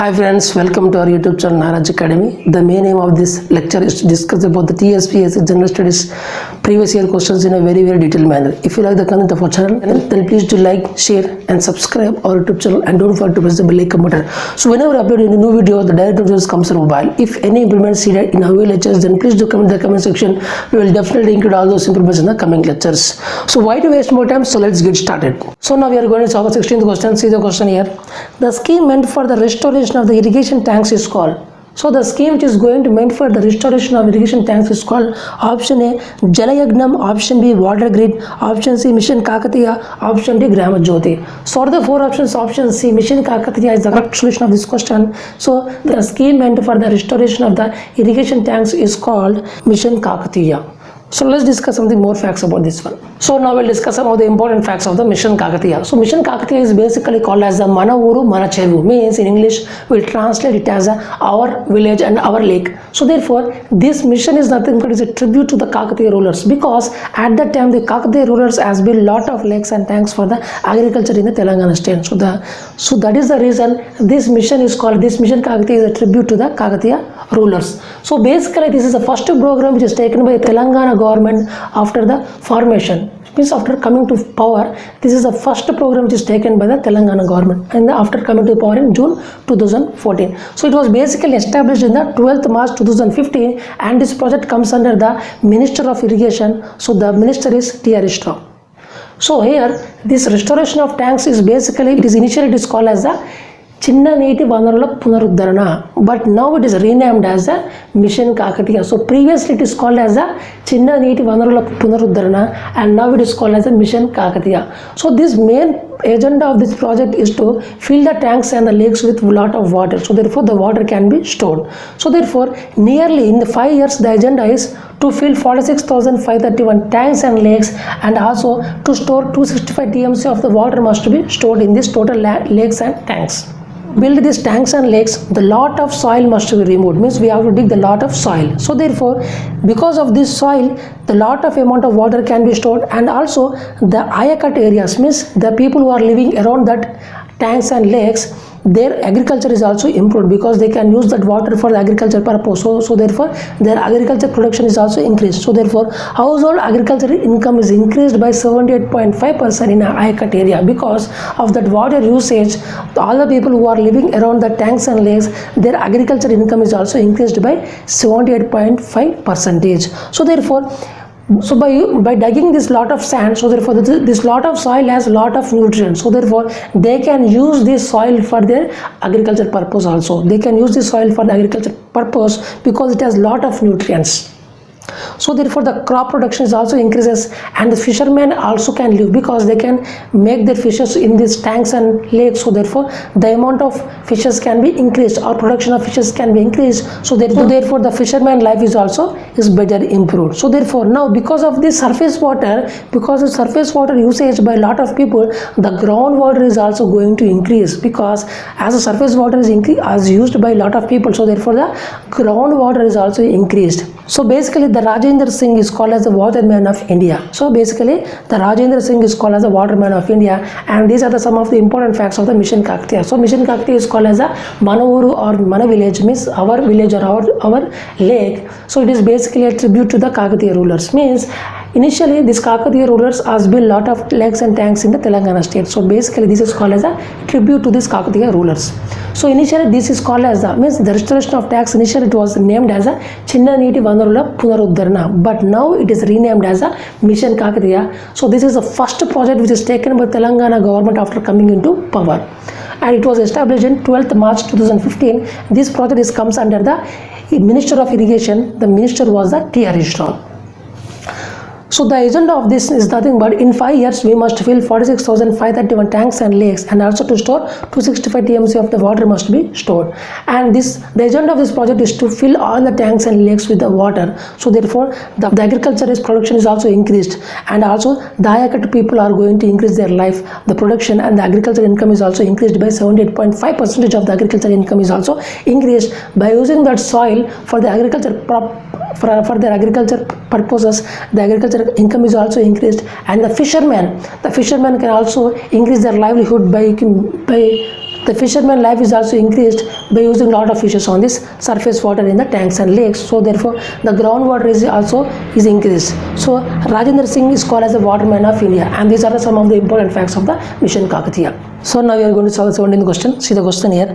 Hi friends, welcome to our YouTube channel Nagaraj Academy. The main aim of this lecture is to discuss about the TSPSC General Studies previous year questions in a very detailed manner. If you like the content of our channel, then please do like, share and subscribe our YouTube channel and don't forget to press the bell icon button. So whenever I upload a new video, the direct notifications comes on mobile. If any improvements needed in our lectures, then please do comment in the comment section. We will definitely include all those improvements in the coming lectures. So why to waste more time? So let's get started. So now we are going to solve the 16th question. See the question here. The scheme meant for the restoration of the irrigation tanks is called. So the scheme which is going to meant for the restoration of irrigation tanks is called option A Jalayagnam, option B Water Grid, option C Mission Kakatiya, option D Grama Jyoti. So are the four options, option C Mission Kakatiya is the correct solution of this question. So the scheme meant for the restoration of the irrigation tanks is called Mission Kakatiya. So let's discuss something more facts about this one. So now we'll discuss some of the important facts of the Mission Kakatiya. So Mission Kakatiya is basically called as the Mana Uru Mana Cheru, means in English we'll translate it as our village and our lake. So therefore this mission is nothing but is a tribute to the Kakatiya rulers, because at that time the Kakatiya rulers has built lot of lakes and tanks for the agriculture in the Telangana state. So that is the reason this mission is called, this Mission Kakatiya is a tribute to the Kakatiya rulers. So basically this is the first program which is taken by Telangana government after the formation. Means after coming to power, this is the first program which is taken by the Telangana government, and after coming to power in June 2014. So it was basically established in the 12th March 2015, and this project comes under the Minister of Irrigation. So the minister is T.R. Rao. So here this restoration of tanks is basically, initially it is called as the Chinna Niti Vanarula Punaruddharana, but now it is renamed as the Mission Kakatiya. So previously it is called as the Chinna Niti Vanarula Punaruddharana, and now it is called as the Mission Kakatiya. So this main agenda of this project is to fill the tanks and the lakes with a lot of water. So therefore the water can be stored. So therefore nearly in the 5 years the agenda is to fill 46,531 tanks and lakes, and also to store 265 TMC of the water must be stored in this total lakes and tanks. Build these tanks and lakes, the lot of soil must be removed, means we have to dig the lot of soil. So therefore because of this soil the lot of amount of water can be stored, and also the ayakat areas, means the people who are living around that tanks and lakes, their agriculture is also improved because they can use that water for the agriculture purpose. So therefore their agriculture production is also increased. So therefore household agricultural income is increased by 78.5% in Ayakat area. Because of that water usage, all the people who are living around the tanks and lakes, their agriculture income is also increased by 78.5%. So therefore, so by digging this lot of sand, so therefore this lot of soil has lot of nutrients. So therefore they can use this soil for their agriculture purpose also. They can use this soil for the agriculture purpose because it has lot of nutrients. So therefore the crop production is also increases, and the fishermen also can live because they can make their fishes in these tanks and lakes. So therefore the amount of fishes can be increased, or production of fishes can be increased. So therefore the fisherman life is better improved. So therefore now because of this surface water, because of surface water usage by a lot of people, the groundwater is also going to increase, because as the surface water is used by a lot of people, so therefore the groundwater is also increased. So basically the Rajendra Singh is called as the waterman of India. So basically the Rajendra Singh is called as the waterman of India, and these are some of the important facts of the Mission Kakatiya. So Mission Kakatiya is called as a Manavuru or Mana village, means our village or our lake. So it is basically a tribute to the Kakatiya rulers, means initially this Kakatiya rulers has built lot of lakes and tanks in the Telangana state. So basically this is called as a tribute to this Kakatiya rulers. So initially this is called as the restoration of tanks. Initially it was named as a Chinna Niti Vanarula Punaruddharana, but now it is renamed as a Mission Kakatiya. So this is the first project which is taken by Telangana government after coming into power, and it was established in 12th March 2015. This project comes under the Minister of Irrigation. The minister was the T.R. Rao. So the agenda of this is nothing but in 5 years we must fill 46,531 tanks and lakes, and also to store 265 TMC of the water must be stored. And the agenda of this project is to fill all the tanks and lakes with the water. So therefore the agriculture production is also increased, and also the Ayakat people are going to increase their life, the production, and the agriculture income is also increased by 78.5% of the agriculture income is also increased by using that soil for the agriculture for their agriculture purposes. The agriculture income is also increased, and the fishermen can also increase their livelihood by The fisherman life is also increased by using lot of fishes on this surface water in the tanks and lakes. So therefore, the groundwater is also increased. So Rajendra Singh is called as the waterman of India, and these are some of the important facts of the Mission Kakatiya. So now we are going to solve the 17th question. See the question here.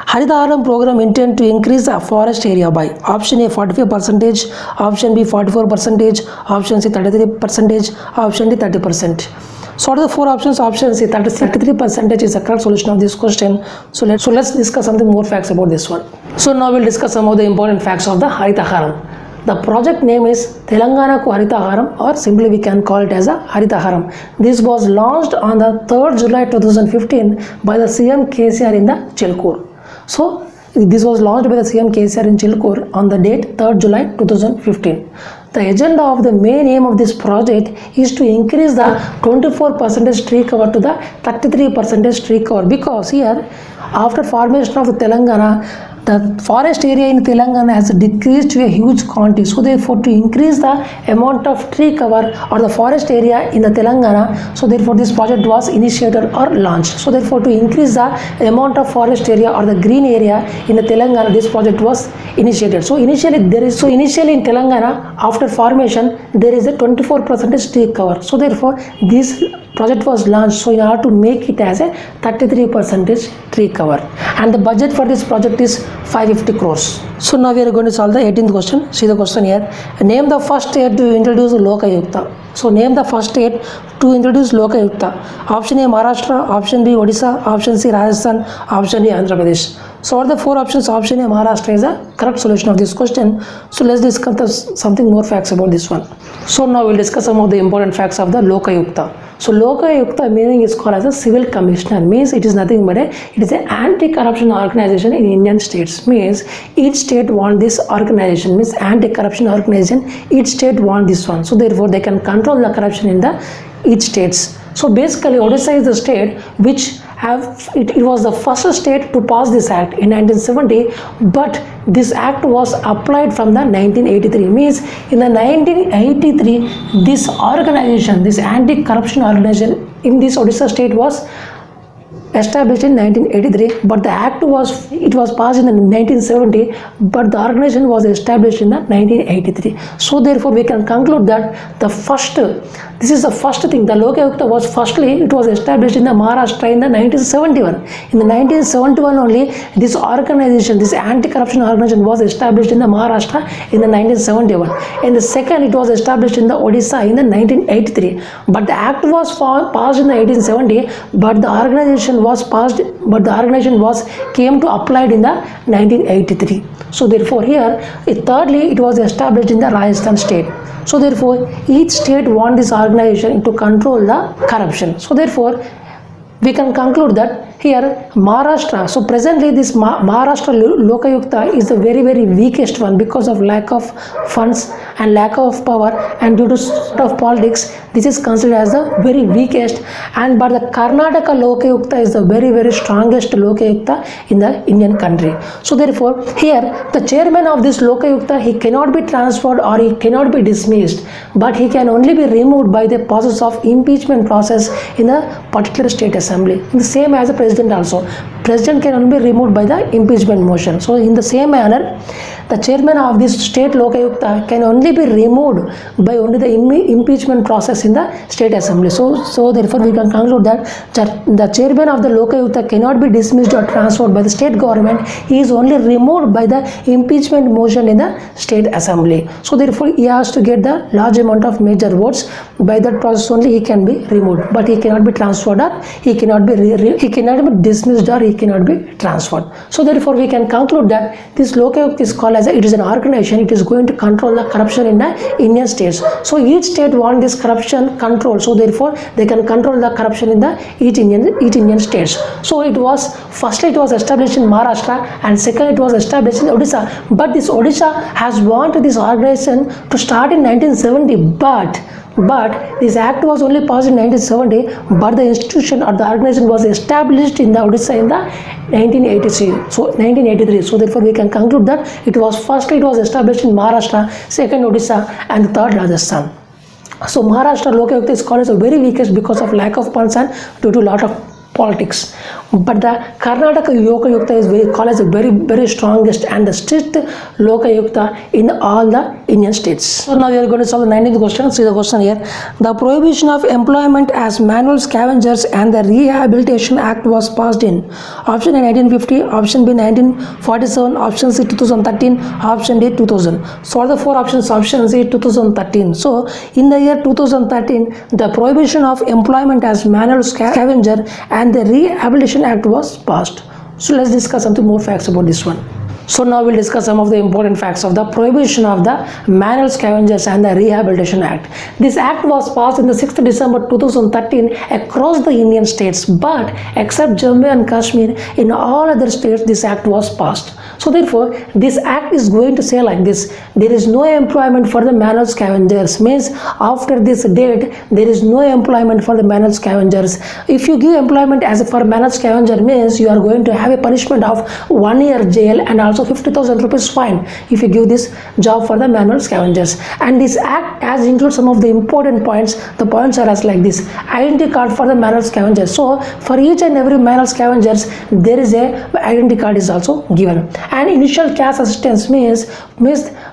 Haritaharam program intend to increase the forest area by option A 45%, option B 44%, option C 33%, option D 30%. So out of the four options, option C 33% is the correct solution of this question. So let's discuss something more facts about this one. So now we'll discuss some of the important facts of the Haritaharam. The project name is Telangana Ku Haritaharam, or simply we can call it as a Haritaharam. This was launched on the 3rd July 2015 by the CM KCR in the Chilkur. So this was launched by the CM KCR in Chilkur on the date 3rd July 2015. The agenda of the main aim of this project is to increase the 24% tree cover to the 33% tree cover, because here after formation of the Telangana, the forest area in Telangana has decreased to a huge quantity. So therefore, to increase the amount of tree cover or the forest area in the Telangana, so therefore this project was initiated or launched. So therefore, to increase the amount of forest area or the green area in the Telangana, this project was initiated. So initially in Telangana, after formation, there is a 24% tree cover. So therefore, this project was launched, so in order to make it as a 33% tree cover, and the budget for this project is 550 crores. So now we are going to solve the 18th question. See the question here. Name the first state to introduce Lokayukta. So name the first state to introduce Lokayukta. Option A Maharashtra, option B Odisha, option C Rajasthan, option D Andhra Pradesh. So all the four options, option A Maharashtra is the correct solution of this question. So let's discuss something more facts about this one. So now we'll discuss some of the important facts of the Lokayukta. So Lokayukta meaning is called as a civil commissioner, means it is nothing but it is an anti-corruption organization in Indian states. Means each state want this organization, means anti-corruption organization, each state want this one. So therefore they can control the corruption in the each states. So basically Odisha is the state which it was the first state to pass this act in 1970, but this act was applied from the 1983. Means in the 1983 this organization, this anti-corruption organization in this Odisha state was established in 1983, but the act was passed in the 1970, but the organization was established in the 1983. So therefore we can conclude that this is the first thing. The Lokayukta was it was established in the Maharashtra in the 1971. In the 1971 only this organization, this anti-corruption organization was established in the Maharashtra in the 1971. And the second, it was established in the Odisha in the 1983. But the act was passed in the 1870, but the organization came to applied in the 1983. So therefore here, thirdly, it was established in the Rajasthan state. So therefore, each state want this organization to control the corruption. So therefore, we can conclude that here Maharashtra, so presently this Maharashtra Lokayukta is the very weakest one because of lack of funds and lack of power, and due to sort of politics, this is considered as the very weakest. And but the Karnataka Lokayukta is the very strongest Lokayukta in the Indian country. So therefore here the chairman of this Lokayukta, he cannot be transferred or he cannot be dismissed, but he can only be removed by the process of impeachment process in a particular state assembly. In the same as the president also, president can only be removed by the impeachment motion. So in the same manner, the chairman of this state Lokayukta can only be removed by only the impeachment process in the state assembly. So therefore we can conclude that the chairman of the Lokayukta cannot be dismissed or transferred by the state government. He is only removed by the impeachment motion in the state assembly. So therefore he has to get the large amount of major votes. By that process only he can be removed, but he cannot be transferred, or he cannot be dismissed, or he cannot be transferred. So therefore we can conclude that this Lokayukta is called as it is an organization. It is going to control the corruption in the Indian states. So each state want this corruption control. So therefore they can control the corruption in the each Indian states. So firstly it was established in Maharashtra, and second it was established in Odisha. But this Odisha has wanted this organization to start in 1970, but this act was only passed in 1970, but the institution or the organization was established in the Odisha in the 1983. So therefore we can conclude that it was established in Maharashtra, second Odisha, and third Rajasthan. So Maharashtra Lokayukta is called as the very weakest because of lack of funds and due to lot of politics. but the Karnataka Lokayukta is very called as a very strongest and the strict Lokayukta in all the Indian states. So now we are going to solve the 19th question. See the question here. The Prohibition of Employment as Manual Scavengers and the Rehabilitation Act was passed in option A 1950, option B 1947, option C 2013, option D 2000. So are the four options? Option C 2013. So in the year 2013, the Prohibition of Employment as Manual Scavenger and the Rehabilitation Act was passed. So let's discuss something more facts about this one. So now we'll discuss some of the important facts of the Prohibition of the Manual Scavengers and the Rehabilitation Act. This act was passed in the 6th December 2013 across the Indian states, but except Jammu and Kashmir, in all other states this act was passed. So therefore, this act is going to say like this: there is no employment for the manual scavengers. Means after this date, there is no employment for the manual scavengers. If you give employment as for manual scavenger, means you are going to have a punishment of 1 year jail and also 50,000 rupees fine if you give this job for the manual scavengers. And this act has included some of the important points. The points are as like this: identity card for the manual scavengers. So for each and every manual scavengers, there is a identity card is also given. And initial cash assistance means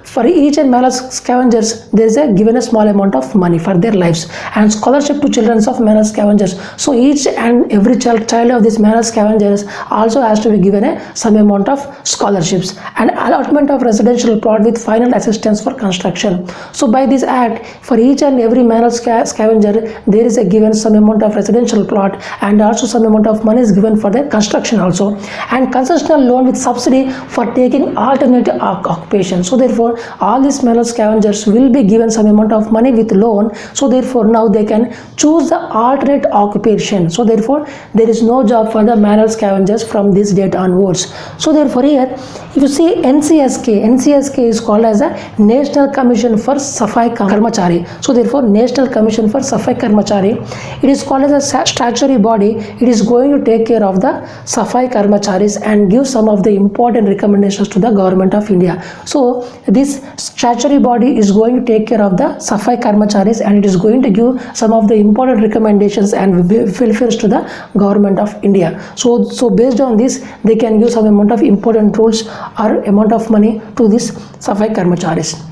for each and manual scavengers there is a given a small amount of money for their lives, and scholarship to children of manual scavengers. So each and every child of these manual scavengers also has to be given a some amount of scholarships, and allotment of residential plot with final assistance for construction. So by this act, for each and every manual scavenger there is a given some amount of residential plot, and also some amount of money is given for the construction also, and concessional loan with subsidy for taking alternate occupation. So therefore all these manual scavengers will be given some amount of money with loan. So therefore now they can choose the alternate occupation. So therefore there is no job for the manual scavengers from this date onwards. So therefore here if you see NCSK is called as a National Commission for Safai Karmachari. So therefore National Commission for Safai Karmachari, it is called as a statutory body. It is going to take care of the Safai Karmacharis and give some of the important recommendations to the government of India. So this statutory body is going to take care of the Safai Karmacharis, and it is going to give some of the important recommendations and welfares to the government of India. So based on this, they can give some amount of important rules or amount of money to this Safai Karmacharis.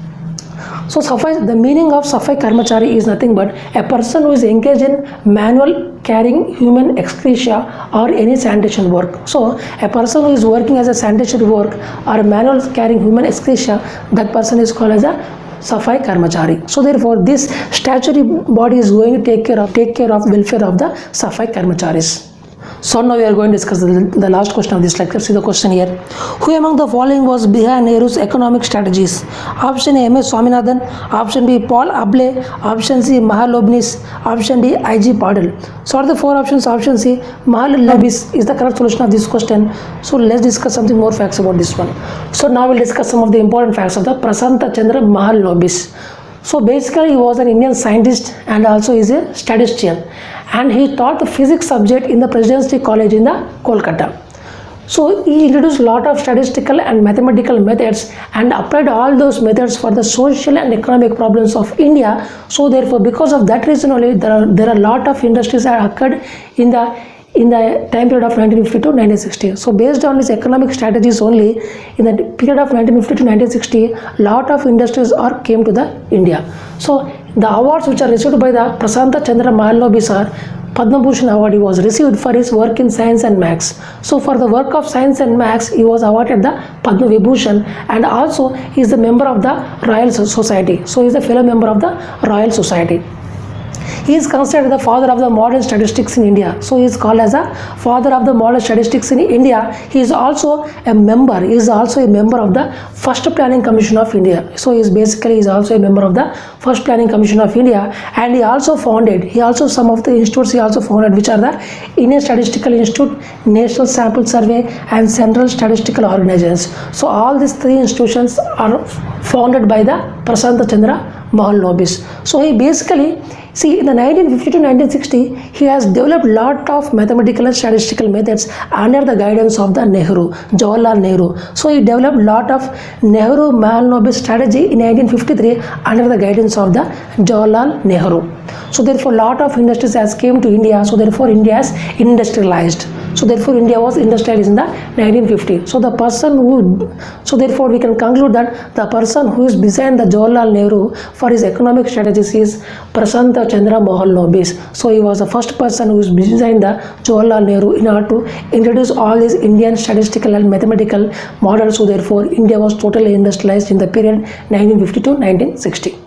So the meaning of Safai Karmachari is nothing but a person who is engaged in manual carrying human excreta or any sanitation work. So a person who is working as a sanitation work or manual carrying human excreta, that person is called as a Safai Karmachari. So therefore this statutory body is going to take care of welfare of the Safai Karmacharis. So now we are going to discuss the last question of this lecture. See the question here: who among the following was behind Nehru's economic strategies? Option A M.S. Swaminathan, option B Paul Able, option C Mahalanobis, option D I.G. Patil. So are the four options. Option C Mahalanobis is the correct solution of this question. So let's discuss something more facts about this one. So now we'll discuss some of the important facts of the Prasanta Chandra Mahalanobis. So basically he was an Indian scientist and also is a statistician, and he taught the physics subject in the Presidency College in the Kolkata. So he introduced a lot of statistical and mathematical methods and applied all those methods for the social and economic problems of India. So therefore because of that reason only there are a lot of industries that occurred in the time period of 1950 to 1960. So based on his economic strategies only, in the period of 1950 to 1960, lot of industries came to the India. So the awards which are received by the Prasanta Chandra Mahalanobis are Padma Bhushan award. He was received for his work in science and maths. So for the work of science and maths, he was awarded the Padma Vibhushan, and also he is a member of the Royal Society. So he is a fellow member of the Royal Society. He is considered the father of the modern statistics in India. So he is called as a father of the modern statistics in India. He is also a member. He is also a member of the First Planning Commission of India. So he is also a member of the First Planning Commission of India, and he also founded some of the institutes he also founded, which are the Indian Statistical Institute, National Sample Survey, and Central Statistical Organizations. So all these three institutions are founded by the Prasanta Chandra Mahalanobis. So he basically, see, in the 1950 to 1960, he has developed lot of mathematical and statistical methods under the guidance of the Jawaharlal Nehru. So he developed lot of Nehru-Mahalanobis strategy in 1953 under the guidance of the Jawaharlal Nehru. So therefore lot of industries has came to India, so therefore India has industrialized. So therefore India was industrialized in the 1950. So the person who, so therefore we can conclude that the person who is behind the Jawaharlal Nehru for his economic strategies is Prasant Chandra Mahalanobis. So he was the first person who is behind the Jawaharlal Nehru in order to introduce all these Indian statistical and mathematical models. So therefore India was totally industrialized in the period 1950 to 1960.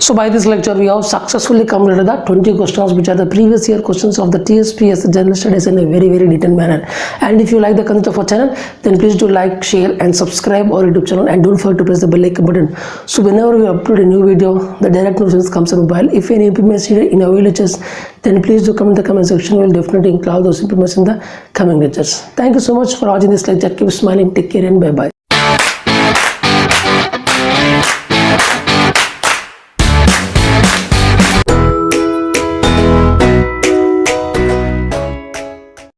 So by this lecture we have successfully completed the 20 questions which are the previous year questions of the TSPS General Studies in a very detailed manner. And if you like the content of our channel, then please do like, share and subscribe our YouTube channel, and don't forget to press the bell icon button. So whenever we upload a new video, the direct notifications comes on mobile. If any information in our lectures, then please do comment in the comment section. We will definitely include all those information in the coming lectures. Thank you so much for watching this lecture. Keep smiling, take care and bye bye.